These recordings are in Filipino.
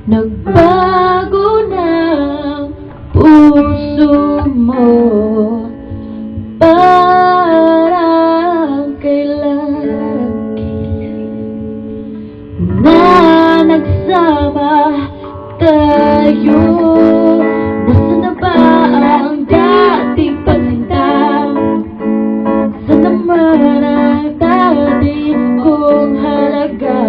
Nagbago na ang puso mo, parang kailan na nagsama tayo. Nasaan na ba ang dating pagsinta? Saan naman ang dati kong halaga?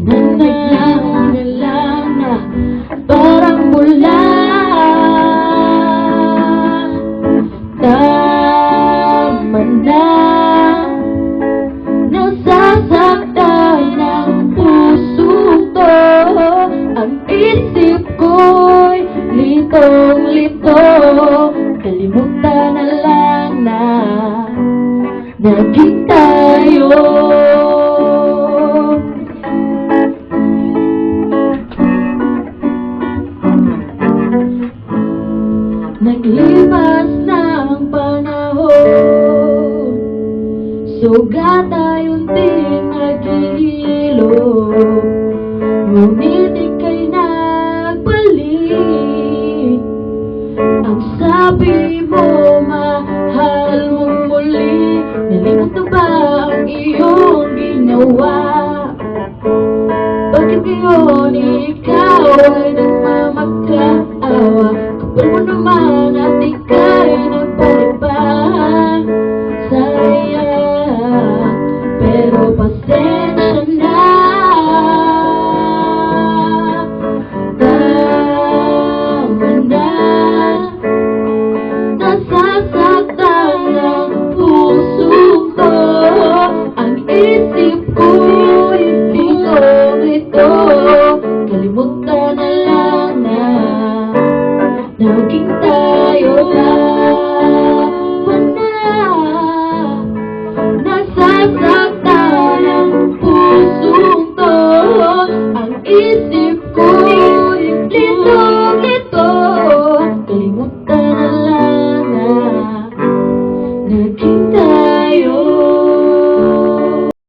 Nananaglang na parang mula. Tama na, nasasaktan ng pusong to. Ang isip ko'y litong-lito. Kalimutan na lang na naging tayo. Naglipas na ang panahon, sugat ay unting naghihilo, ngunit ika'y nagbalik. Ang sabi mo, mahal mong muli. Nalimot na ba ang iyong ginawa? Bakit ngayon ikaw ay nagmamakaawa? Kapal mo naman at ika'y nagbalik pa. Sayang, pero pasensya na. Tama na, nasasaktan ng puso ko. Ang isip ko'y litong-lito.